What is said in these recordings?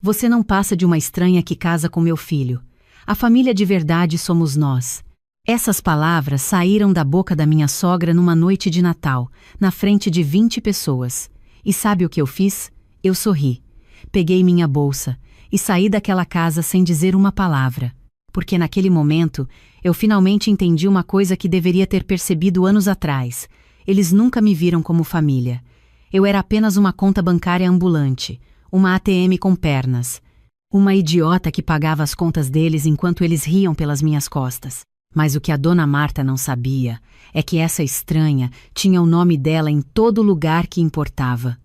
Você não passa de uma estranha que casa com meu filho. A família de verdade somos nós. Essas palavras saíram da boca da minha sogra numa noite de Natal, na frente de 20 pessoas. E sabe o que eu fiz? Eu sorri. Peguei minha bolsa e saí daquela casa sem dizer uma palavra. Porque naquele momento, eu finalmente entendi uma coisa que deveria ter percebido anos atrás. Eles nunca me viram como família. Eu era apenas uma conta bancária ambulante, uma ATM com pernas. Uma idiota que pagava as contas deles enquanto eles riam pelas minhas costas. Mas o que a dona Marta não sabia é que essa estranha tinha o nome dela em todo lugar que importava.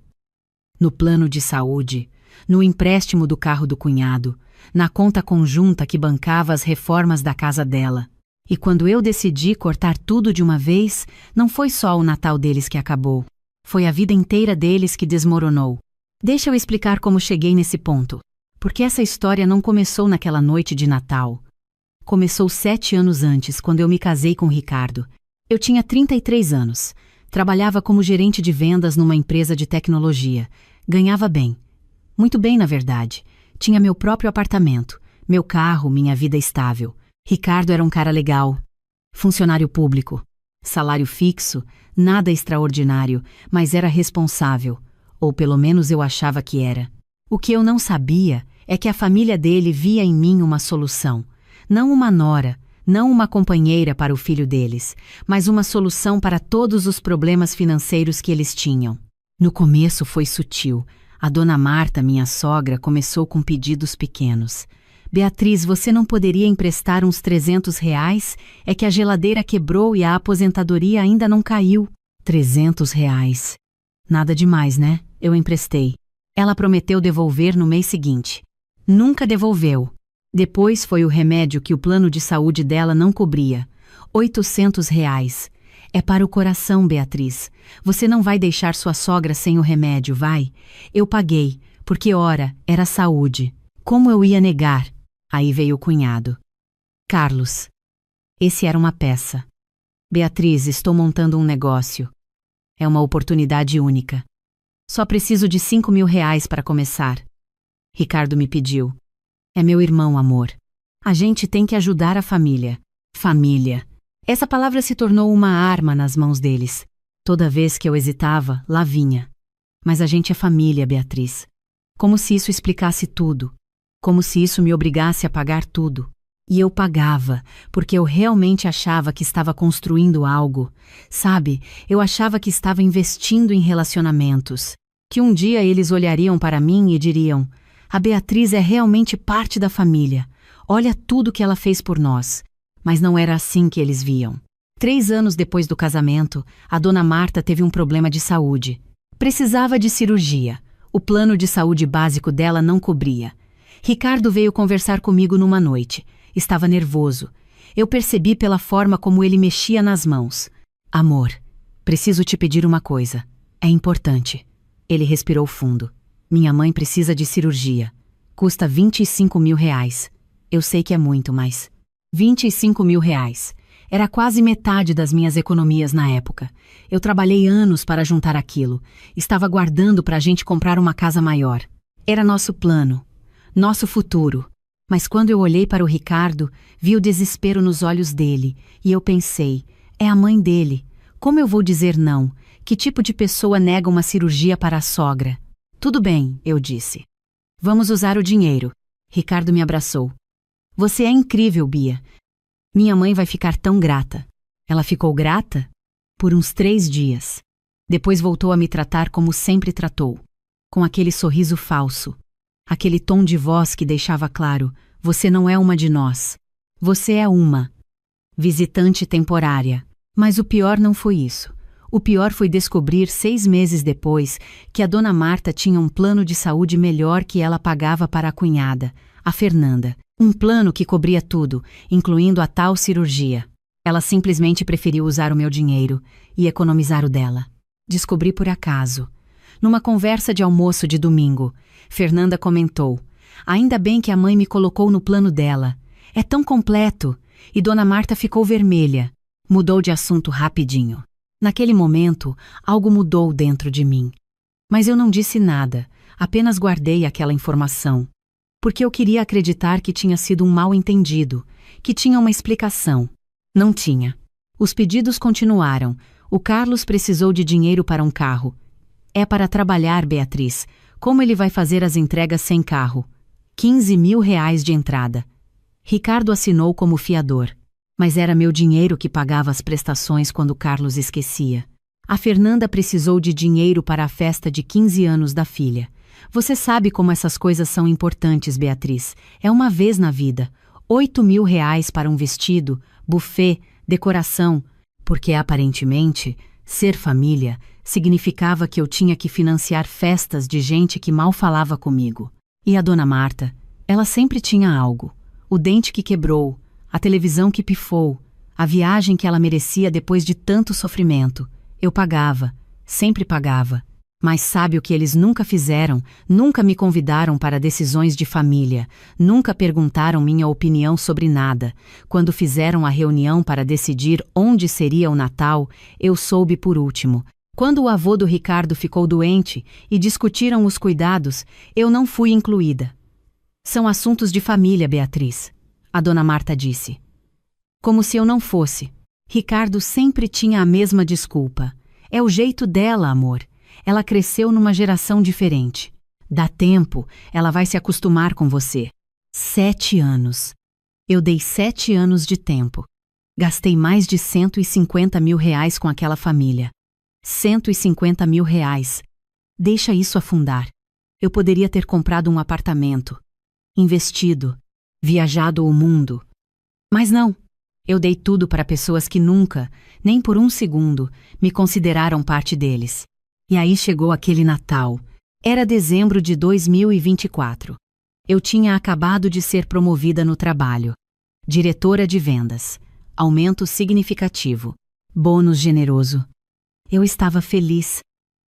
No plano de saúde, no empréstimo do carro do cunhado, na conta conjunta que bancava as reformas da casa dela. E quando eu decidi cortar tudo de uma vez, não foi só o Natal deles que acabou. Foi a vida inteira deles que desmoronou. Deixa eu explicar como cheguei nesse ponto. Porque essa história não começou naquela noite de Natal. Começou 7 anos antes, quando eu me casei com o Ricardo. Eu tinha 33 anos. Trabalhava como gerente de vendas numa empresa de tecnologia. Ganhava bem. Muito bem, na verdade. Tinha meu próprio apartamento, meu carro, minha vida estável. Ricardo era um cara legal. Funcionário público. Salário fixo, nada extraordinário, mas era responsável. Ou pelo menos eu achava que era. O que eu não sabia é que a família dele via em mim uma solução. Não uma nora, não uma companheira para o filho deles, mas uma solução para todos os problemas financeiros que eles tinham. No começo foi sutil. A dona Marta, minha sogra, começou com pedidos pequenos. Beatriz, você não poderia emprestar uns R$300? É que a geladeira quebrou e a aposentadoria ainda não caiu. R$300. Nada demais, né? Eu emprestei. Ela prometeu devolver no mês seguinte. Nunca devolveu. Depois foi o remédio que o plano de saúde dela não cobria. R$800. É para o coração, Beatriz. Você não vai deixar sua sogra sem o remédio, vai? Eu paguei, porque ora, era saúde. Como eu ia negar? Aí veio o cunhado. Carlos. Esse era uma peça. Beatriz, estou montando um negócio. É uma oportunidade única. Só preciso de R$5.000 para começar. Ricardo me pediu. É meu irmão, amor. A gente tem que ajudar a família. Família. Essa palavra se tornou uma arma nas mãos deles. Toda vez que eu hesitava, lá vinha. Mas a gente é família, Beatriz. Como se isso explicasse tudo. Como se isso me obrigasse a pagar tudo. E eu pagava, porque eu realmente achava que estava construindo algo. Sabe, eu achava que estava investindo em relacionamentos. Que um dia eles olhariam para mim e diriam: a Beatriz é realmente parte da família. Olha tudo que ela fez por nós. Mas não era assim que eles viam. 3 anos depois do casamento, a dona Marta teve um problema de saúde. Precisava de cirurgia. O plano de saúde básico dela não cobria. Ricardo veio conversar comigo numa noite. Estava nervoso. Eu percebi pela forma como ele mexia nas mãos. Amor, preciso te pedir uma coisa. É importante. Ele respirou fundo. Minha mãe precisa de cirurgia. Custa R$25.000. Eu sei que é muito, mas... R$25.000. Era quase metade das minhas economias na época. Eu trabalhei anos para juntar aquilo. Estava guardando para a gente comprar uma casa maior. Era nosso plano. Nosso futuro. Mas quando eu olhei para o Ricardo, vi o desespero nos olhos dele. E eu pensei, é a mãe dele. Como eu vou dizer não? Que tipo de pessoa nega uma cirurgia para a sogra? Tudo bem, eu disse. Vamos usar o dinheiro. Ricardo me abraçou. Você é incrível, Bia. Minha mãe vai ficar tão grata. Ela ficou grata? Por uns 3 dias. Depois voltou a me tratar como sempre tratou. Com aquele sorriso falso. Aquele tom de voz que deixava claro, você não é uma de nós. Você é uma visitante temporária. Mas o pior não foi isso. O pior foi descobrir 6 meses depois que a dona Marta tinha um plano de saúde melhor que ela pagava para a cunhada, a Fernanda. Um plano que cobria tudo, incluindo a tal cirurgia. Ela simplesmente preferiu usar o meu dinheiro e economizar o dela. Descobri por acaso. Numa conversa de almoço de domingo, Fernanda comentou: ainda bem que a mãe me colocou no plano dela. É tão completo. E dona Marta ficou vermelha. Mudou de assunto rapidinho. Naquele momento, algo mudou dentro de mim. Mas eu não disse nada, apenas guardei aquela informação. porque eu queria acreditar que tinha sido um mal-entendido, que tinha uma explicação. Não tinha. Os pedidos continuaram. O Carlos precisou de dinheiro para um carro. É para trabalhar, Beatriz. Como ele vai fazer as entregas sem carro? 15 mil reais de entrada. Ricardo assinou como fiador. Mas era meu dinheiro que pagava as prestações quando Carlos esquecia. A Fernanda precisou de dinheiro para a festa de 15 anos da filha. Você sabe como essas coisas são importantes, Beatriz. É uma vez na vida. 8 mil reais para um vestido, buffet, decoração. Porque, aparentemente, ser família significava que eu tinha que financiar festas de gente que mal falava comigo. E a dona Marta, ela sempre tinha algo. O dente que quebrou, a televisão que pifou, a viagem que ela merecia depois de tanto sofrimento. Eu pagava, sempre pagava. Mas sabe o que eles nunca fizeram? Nunca me convidaram para decisões de família, nunca perguntaram minha opinião sobre nada. Quando fizeram a reunião para decidir onde seria o Natal, eu soube por último. Quando o avô do Ricardo ficou doente e discutiram os cuidados, eu não fui incluída. São assuntos de família, Beatriz, a dona Marta disse. Como se eu não fosse. Ricardo sempre tinha a mesma desculpa. É o jeito dela, amor. Ela cresceu numa geração diferente. Dá tempo, ela vai se acostumar com você. 7 anos. Eu dei 7 anos de tempo. Gastei mais de 150 mil reais com aquela família. 150 mil reais. Deixa isso afundar. Eu poderia ter comprado um apartamento, investido, viajado o mundo. Mas não. Eu dei tudo para pessoas que nunca, nem por um segundo, me consideraram parte deles. E aí chegou aquele Natal. Era dezembro de 2024. Eu tinha acabado de ser promovida no trabalho. Diretora de vendas. Aumento significativo. Bônus generoso. Eu estava feliz.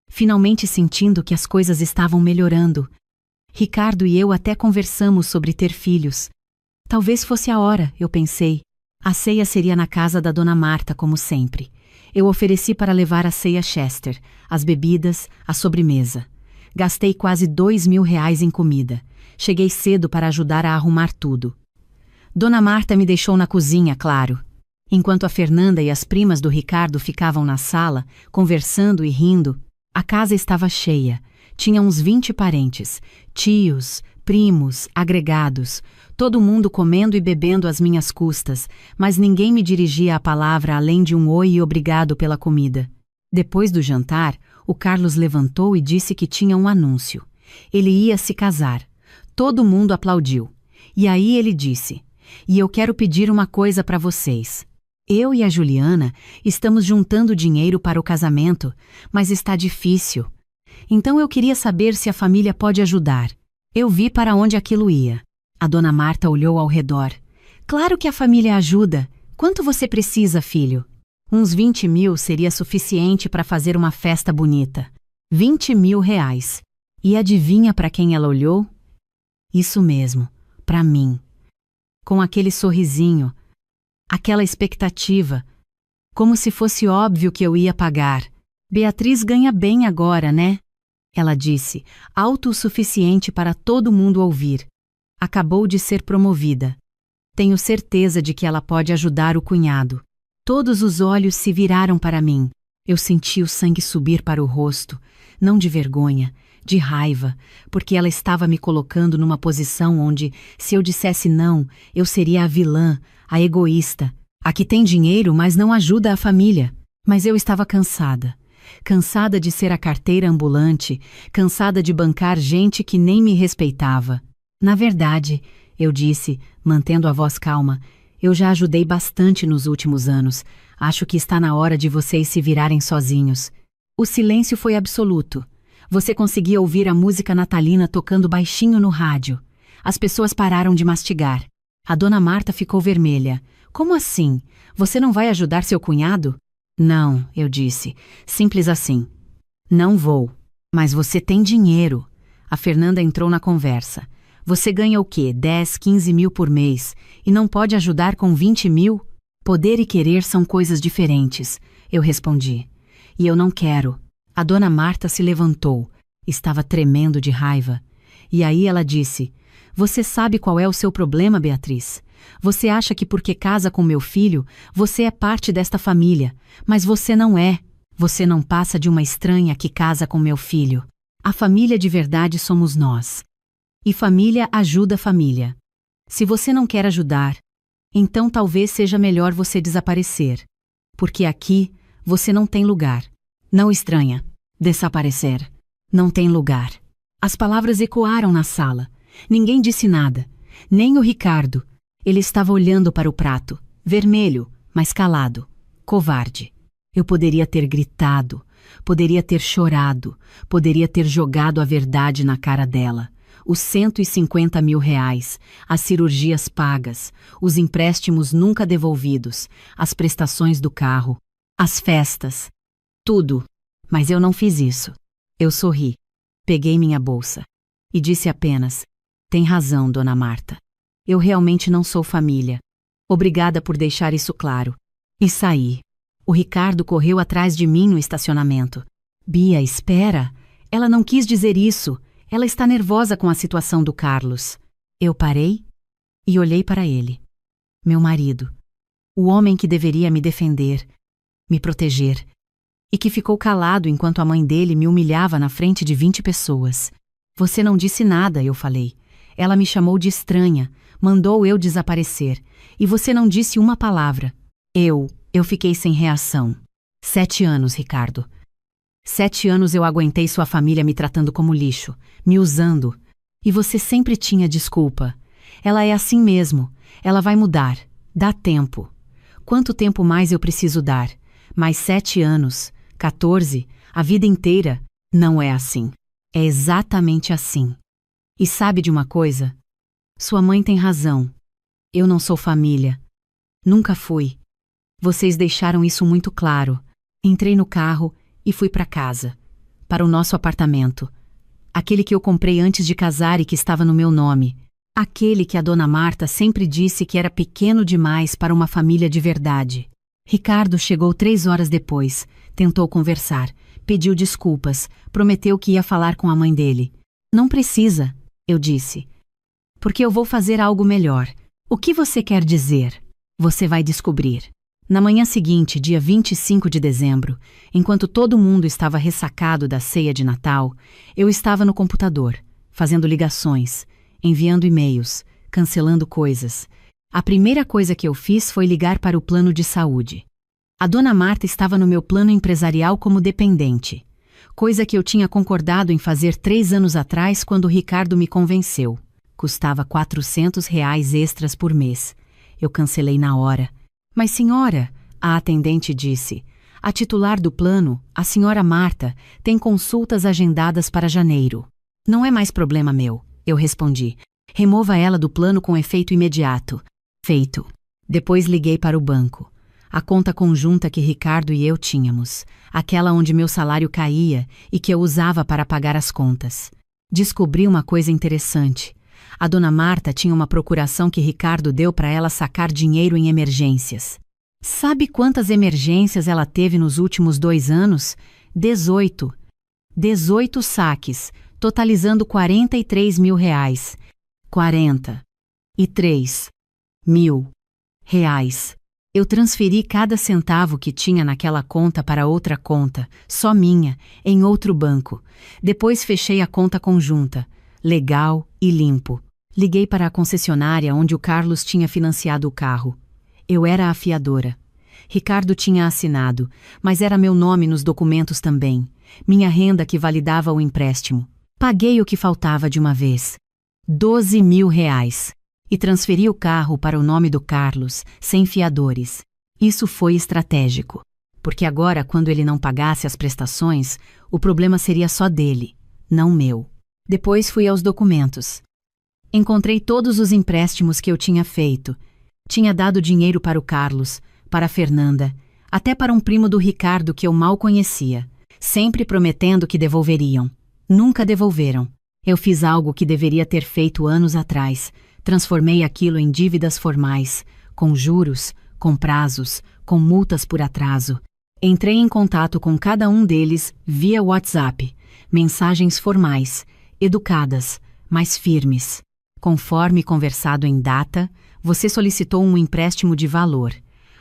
Finalmente sentindo que as coisas estavam melhorando. Ricardo e eu até conversamos sobre ter filhos. Talvez fosse a hora, eu pensei. A ceia seria na casa da dona Marta, como sempre. Eu ofereci para levar a ceia Chester, as bebidas, a sobremesa. Gastei quase 2 mil reais em comida. Cheguei cedo para ajudar a arrumar tudo. Dona Marta me deixou na cozinha, claro. Enquanto a Fernanda e as primas do Ricardo ficavam na sala, conversando e rindo, a casa estava cheia. Tinha uns 20 parentes, tios, primos, agregados, todo mundo comendo e bebendo às minhas custas, mas ninguém me dirigia a palavra além de um oi e obrigado pela comida. Depois do jantar, o Carlos levantou e disse que tinha um anúncio. Ele ia se casar. Todo mundo aplaudiu. E aí ele disse: "E eu quero pedir uma coisa para vocês. Eu e a Juliana estamos juntando dinheiro para o casamento, mas está difícil. Então eu queria saber se a família pode ajudar." Eu vi para onde aquilo ia. A dona Marta olhou ao redor. "Claro que a família ajuda. Quanto você precisa, filho?" Uns 20 mil seria suficiente para fazer uma festa bonita. 20 mil reais. E adivinha para quem ela olhou? Isso mesmo, para mim. Com aquele sorrisinho, aquela expectativa, como se fosse óbvio que eu ia pagar. "Beatriz ganha bem agora, né?" Ela disse, alto o suficiente para todo mundo ouvir. Acabou de ser promovida. Tenho certeza de que ela pode ajudar o cunhado. Todos os olhos se viraram para mim. Eu senti o sangue subir para o rosto, não de vergonha, de raiva, porque ela estava me colocando numa posição onde, se eu dissesse não, eu seria a vilã, a egoísta, a que tem dinheiro, mas não ajuda a família. Mas eu estava cansada. Cansada de ser a carteira ambulante, cansada de bancar gente que nem me respeitava. "Na verdade", eu disse, mantendo a voz calma, "eu já ajudei bastante nos últimos anos. Acho que está na hora de vocês se virarem sozinhos." O silêncio foi absoluto. Você conseguia ouvir a música natalina tocando baixinho no rádio. As pessoas pararam de mastigar. A dona Marta ficou vermelha. "Como assim? Você não vai ajudar seu cunhado?" "Não", eu disse, simples assim. "Não vou. Mas você tem dinheiro." A Fernanda entrou na conversa. "Você ganha o quê? 10, 15 mil por mês e não pode ajudar com 20 mil? Poder e querer são coisas diferentes", eu respondi. "E eu não quero." A dona Marta se levantou. Estava tremendo de raiva. E aí ela disse: Você sabe qual é o seu problema, Beatriz? Você acha que porque casa com meu filho, você é parte desta família, mas você não é. Você não passa de uma estranha que casa com meu filho. A família de verdade somos nós. E família ajuda família. Se você não quer ajudar, então talvez seja melhor você desaparecer. Porque aqui, você não tem lugar. Não estranha. Desaparecer. Não tem lugar. As palavras ecoaram na sala. Ninguém disse nada. Nem o Ricardo. Ele estava olhando para o prato, vermelho, mas calado. Covarde. Eu poderia ter gritado, poderia ter chorado, poderia ter jogado a verdade na cara dela. Os 150 mil reais, as cirurgias pagas, os empréstimos nunca devolvidos, as prestações do carro, as festas, tudo. Mas eu não fiz isso. Eu sorri, peguei minha bolsa e disse apenas: tem razão, dona Marta. Eu realmente não sou família. Obrigada por deixar isso claro. E saí. O Ricardo correu atrás de mim no estacionamento. Bia, espera. Ela não quis dizer isso. Ela está nervosa com a situação do Carlos. Eu parei e olhei para ele. Meu marido. O homem que deveria me defender, me proteger. E que ficou calado enquanto a mãe dele me humilhava na frente de 20 pessoas. Você não disse nada, eu falei. Ela me chamou de estranha, mandou eu desaparecer. E você não disse uma palavra. Eu fiquei sem reação. 7 anos, Ricardo. 7 anos eu aguentei sua família me tratando como lixo, me usando. E você sempre tinha desculpa. Ela é assim mesmo. Ela vai mudar. Dá tempo. Quanto tempo mais eu preciso dar? Mais 7 anos? 14? A vida inteira? Não é assim. É exatamente assim. E sabe de uma coisa? Sua mãe tem razão. Eu não sou família. Nunca fui. Vocês deixaram isso muito claro. Entrei no carro e fui para casa. Para o nosso apartamento. Aquele que eu comprei antes de casar e que estava no meu nome. Aquele que a dona Marta sempre disse que era pequeno demais para uma família de verdade. Ricardo chegou 3 horas depois. Tentou conversar. Pediu desculpas. Prometeu que ia falar com a mãe dele. Não precisa, eu disse. Porque eu vou fazer algo melhor. O que você quer dizer? Você vai descobrir. Na manhã seguinte, dia 25 de dezembro, enquanto todo mundo estava ressacado da ceia de Natal, eu estava no computador, fazendo ligações, enviando e-mails, cancelando coisas. A primeira coisa que eu fiz foi ligar para o plano de saúde. A dona Marta estava no meu plano empresarial como dependente, coisa que eu tinha concordado em fazer 3 anos atrás quando o Ricardo me convenceu. Custava R$ 400 extras por mês. Eu cancelei na hora. Mas senhora, a atendente disse, a titular do plano, a senhora Marta, tem consultas agendadas para janeiro. Não é mais problema meu, eu respondi. Remova ela do plano com efeito imediato. Feito. Depois liguei para o banco. A conta conjunta que Ricardo e eu tínhamos, aquela onde meu salário caía e que eu usava para pagar as contas. Descobri uma coisa interessante. A dona Marta tinha uma procuração que Ricardo deu para ela sacar dinheiro em emergências. Sabe quantas emergências ela teve nos últimos 2 anos? 18. 18 saques, totalizando R$ 43 mil. 43 mil reais. Eu transferi cada centavo que tinha naquela conta para outra conta, só minha, em outro banco. Depois fechei a conta conjunta, legal e limpo. Liguei para a concessionária onde o Carlos tinha financiado o carro. Eu era a fiadora. Ricardo tinha assinado, mas era meu nome nos documentos também. Minha renda que validava o empréstimo. Paguei o que faltava de uma vez. R$ 12 mil. E transferi o carro para o nome do Carlos, sem fiadores. Isso foi estratégico. Porque agora, quando ele não pagasse as prestações, o problema seria só dele, não meu. Depois fui aos documentos. Encontrei todos os empréstimos que eu tinha feito. Tinha dado dinheiro para o Carlos, para a Fernanda, até para um primo do Ricardo que eu mal conhecia, sempre prometendo que devolveriam. Nunca devolveram. Eu fiz algo que deveria ter feito anos atrás. Transformei aquilo em dívidas formais, com juros, com prazos, com multas por atraso. Entrei em contato com cada um deles via WhatsApp. Mensagens formais, educadas, mas firmes. Conforme conversado em data, você solicitou um empréstimo de valor.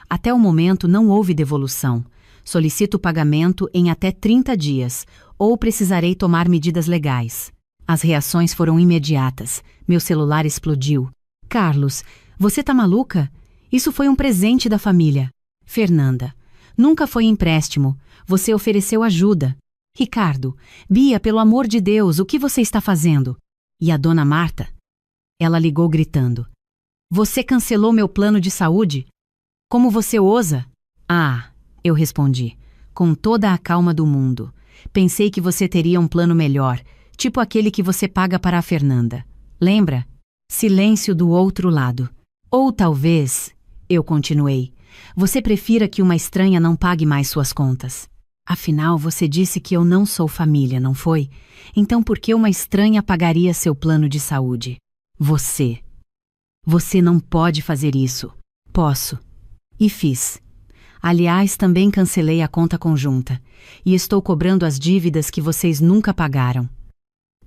Até o momento não houve devolução. Solicito o pagamento em até 30 dias, ou precisarei tomar medidas legais. As reações foram imediatas. Meu celular explodiu. Carlos, você tá maluca? Isso foi um presente da família. Fernanda, nunca foi empréstimo. Você ofereceu ajuda. Ricardo, Bia, pelo amor de Deus, o que você está fazendo? E a dona Marta? Ela ligou gritando. Você cancelou meu plano de saúde? Como você ousa? Ah, eu respondi, com toda a calma do mundo. Pensei que você teria um plano melhor, tipo aquele que você paga para a Fernanda. Lembra? Silêncio do outro lado. Ou talvez, eu continuei, você prefira que uma estranha não pague mais suas contas. Afinal, você disse que eu não sou família, não foi? Então por que uma estranha pagaria seu plano de saúde? Você. Você não pode fazer isso. Posso. E fiz. Aliás, também cancelei a conta conjunta. E estou cobrando as dívidas que vocês nunca pagaram.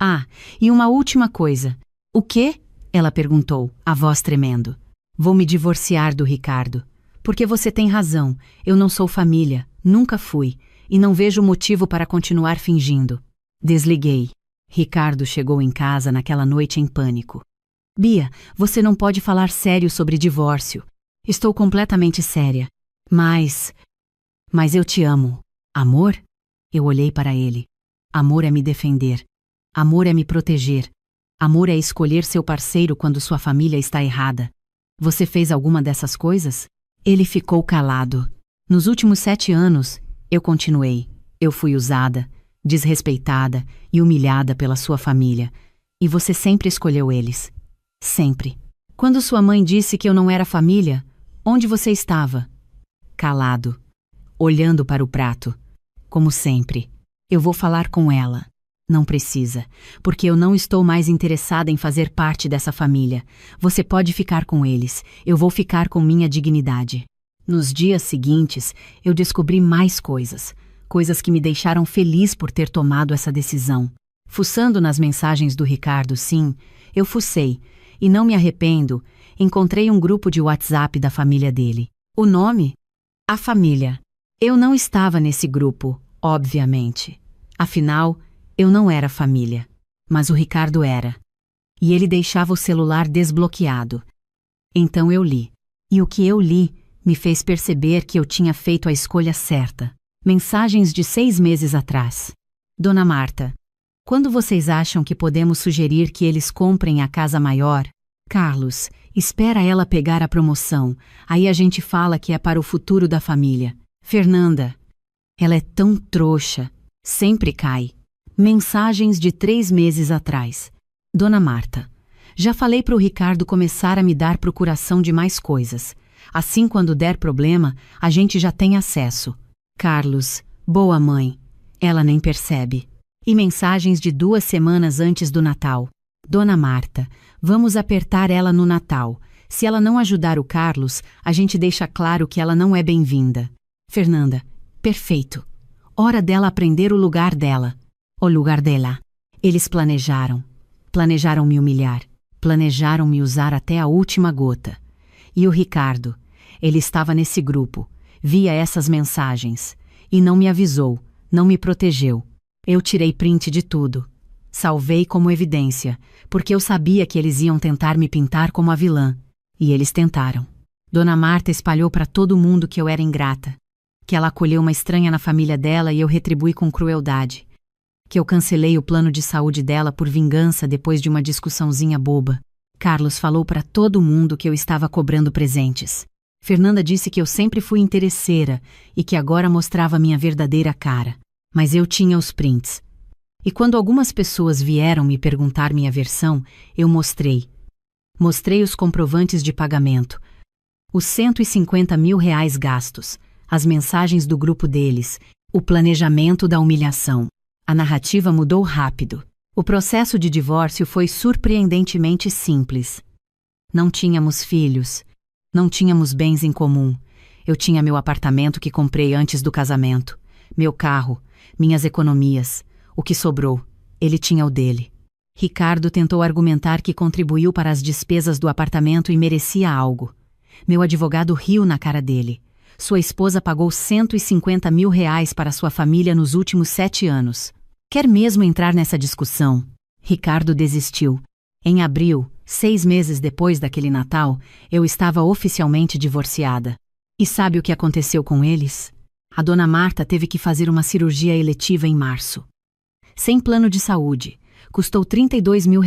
Ah, e uma última coisa. O quê? Ela perguntou, a voz tremendo. Vou me divorciar do Ricardo. Porque você tem razão. Eu não sou família. Nunca fui. E não vejo motivo para continuar fingindo. Desliguei. Ricardo chegou em casa naquela noite em pânico. Bia, você não pode falar sério sobre divórcio. Estou completamente séria. Mas eu te amo. Amor? Eu olhei para ele. Amor é me defender. Amor é me proteger. Amor é escolher seu parceiro quando sua família está errada. Você fez alguma dessas coisas? Ele ficou calado. Nos últimos 7 anos, eu continuei. Eu fui usada, desrespeitada e humilhada pela sua família. E você sempre escolheu eles. Sempre. Quando sua mãe disse que eu não era família, onde você estava? Calado. Olhando para o prato. Como sempre. Eu vou falar com ela. Não precisa, porque eu não estou mais interessada em fazer parte dessa família. Você pode ficar com eles. Eu vou ficar com minha dignidade. Nos dias seguintes, eu descobri mais coisas. Coisas que me deixaram feliz por ter tomado essa decisão. Fuçando nas mensagens do Ricardo, sim, eu fucei. E não me arrependo, encontrei um grupo de WhatsApp da família dele. O nome? A Família. Eu não estava nesse grupo, obviamente. Afinal, eu não era família. Mas o Ricardo era. E ele deixava o celular desbloqueado. Então eu li. E o que eu li me fez perceber que eu tinha feito a escolha certa. Mensagens de 6 meses atrás. Dona Marta, quando vocês acham que podemos sugerir que eles comprem a casa maior? Carlos, espera ela pegar a promoção. Aí a gente fala que é para o futuro da família. Fernanda, ela é tão trouxa. Sempre cai. Mensagens de 3 meses atrás. Dona Marta, já falei para o Ricardo começar a me dar procuração de mais coisas. Assim, quando der problema, a gente já tem acesso. Carlos, boa mãe. Ela nem percebe. E mensagens de 2 semanas antes do Natal. Dona Marta, vamos apertar ela no Natal. Se ela não ajudar o Carlos, a gente deixa claro que ela não é bem-vinda. Fernanda, perfeito. Hora dela aprender o lugar dela. O lugar dela. Eles planejaram. Planejaram me humilhar. Planejaram me usar até a última gota. E o Ricardo, ele estava nesse grupo, via essas mensagens. E não me avisou, não me protegeu. Eu tirei print de tudo. Salvei como evidência, porque eu sabia que eles iam tentar me pintar como a vilã. E eles tentaram. Dona Marta espalhou para todo mundo que eu era ingrata. Que ela acolheu uma estranha na família dela e eu retribuí com crueldade. Que eu cancelei o plano de saúde dela por vingança depois de uma discussãozinha boba. Carlos falou para todo mundo que eu estava cobrando presentes. Fernanda disse que eu sempre fui interesseira e que agora mostrava minha verdadeira cara. Mas eu tinha os prints. E quando algumas pessoas vieram me perguntar minha versão, eu mostrei. Mostrei os comprovantes de pagamento, os R$ 150 mil gastos, as mensagens do grupo deles, o planejamento da humilhação. A narrativa mudou rápido. O processo de divórcio foi surpreendentemente simples. Não tínhamos filhos. Não tínhamos bens em comum. Eu tinha meu apartamento que comprei antes do casamento, meu carro, minhas economias. O que sobrou, ele tinha o dele. Ricardo tentou argumentar que contribuiu para as despesas do apartamento e merecia algo. Meu advogado riu na cara dele. Sua esposa pagou R$ 150 mil para sua família nos últimos 7 anos. Quer mesmo entrar nessa discussão? Ricardo desistiu. Em abril, 6 meses depois daquele Natal, eu estava oficialmente divorciada. E sabe o que aconteceu com eles? A dona Marta teve que fazer uma cirurgia eletiva em março. Sem plano de saúde, custou R$ 32 mil.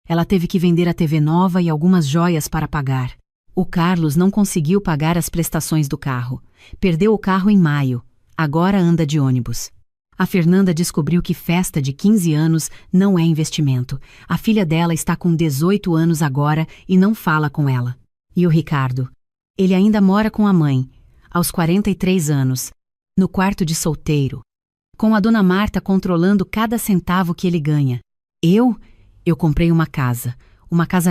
Ela teve que vender a TV nova e algumas joias para pagar. O Carlos não conseguiu pagar as prestações do carro. Perdeu o carro em maio. Agora anda de ônibus. A Fernanda descobriu que festa de 15 anos não é investimento. A filha dela está com 18 anos agora e não fala com ela. E o Ricardo? Ele ainda mora com a mãe, aos 43 anos, no quarto de solteiro, com a dona Marta controlando cada centavo que ele ganha. Eu comprei uma casa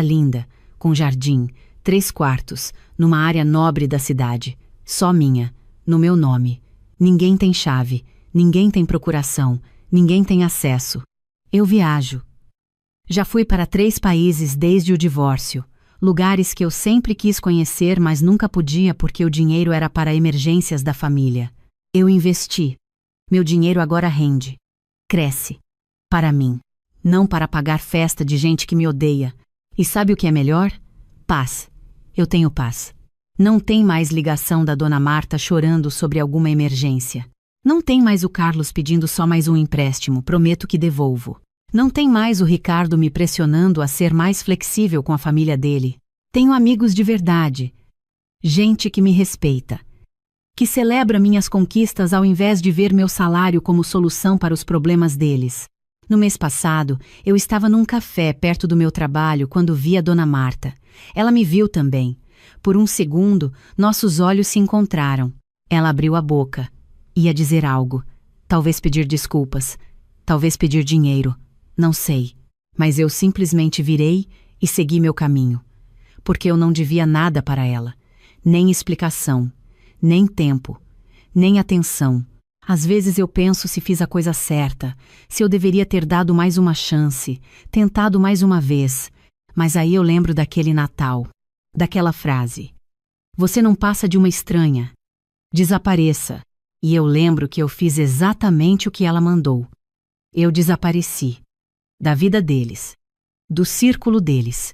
linda, com jardim, 3 quartos, numa área nobre da cidade, só minha, no meu nome. Ninguém tem chave, ninguém tem procuração, ninguém tem acesso. Eu viajo. Já fui para 3 países desde o divórcio, lugares que eu sempre quis conhecer, mas nunca podia porque o dinheiro era para emergências da família. Eu investi. Meu dinheiro agora rende. Cresce. Para mim. Não para pagar festa de gente que me odeia. E sabe o que é melhor? Paz. Eu tenho paz. Não tem mais ligação da dona Marta chorando sobre alguma emergência. Não tem mais o Carlos pedindo só mais um empréstimo, prometo que devolvo. Não tem mais o Ricardo me pressionando a ser mais flexível com a família dele. Tenho amigos de verdade. Gente que me respeita. Que celebra minhas conquistas ao invés de ver meu salário como solução para os problemas deles. No mês passado, eu estava num café perto do meu trabalho quando vi a dona Marta. Ela me viu também. Por um segundo, nossos olhos se encontraram. Ela abriu a boca. Ia dizer algo. Talvez pedir desculpas. Talvez pedir dinheiro. Não sei. Mas eu simplesmente virei e segui meu caminho. Porque eu não devia nada para ela. Nem explicação. Nem tempo. Nem atenção. Às vezes eu penso se fiz a coisa certa, se eu deveria ter dado mais uma chance, tentado mais uma vez. Mas aí eu lembro daquele Natal, daquela frase. Você não passa de uma estranha. Desapareça. E eu lembro que eu fiz exatamente o que ela mandou. Eu desapareci. Da vida deles. Do círculo deles.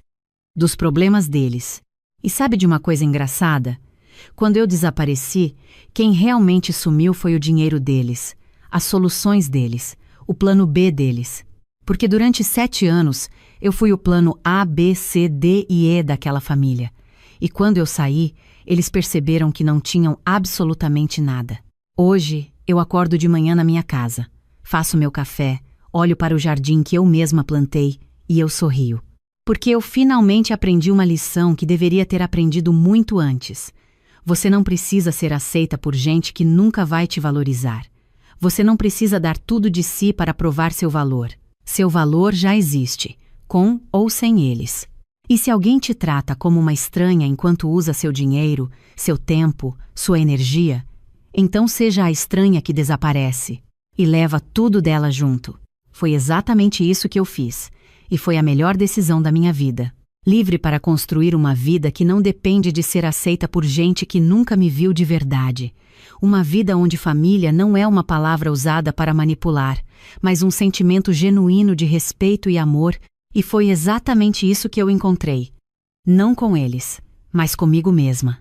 Dos problemas deles. E sabe de uma coisa engraçada? Quando eu desapareci, quem realmente sumiu foi o dinheiro deles, as soluções deles, o plano B deles. Porque durante 7 anos, eu fui o plano A, B, C, D e E daquela família. E quando eu saí, eles perceberam que não tinham absolutamente nada. Hoje, eu acordo de manhã na minha casa, faço meu café, olho para o jardim que eu mesma plantei e eu sorrio. Porque eu finalmente aprendi uma lição que deveria ter aprendido muito antes. Você não precisa ser aceita por gente que nunca vai te valorizar. Você não precisa dar tudo de si para provar seu valor. Seu valor já existe, com ou sem eles. E se alguém te trata como uma estranha enquanto usa seu dinheiro, seu tempo, sua energia, então seja a estranha que desaparece e leva tudo dela junto. Foi exatamente isso que eu fiz, e foi a melhor decisão da minha vida. Livre para construir uma vida que não depende de ser aceita por gente que nunca me viu de verdade. Uma vida onde família não é uma palavra usada para manipular, mas um sentimento genuíno de respeito e amor, e foi exatamente isso que eu encontrei. Não com eles, mas comigo mesma.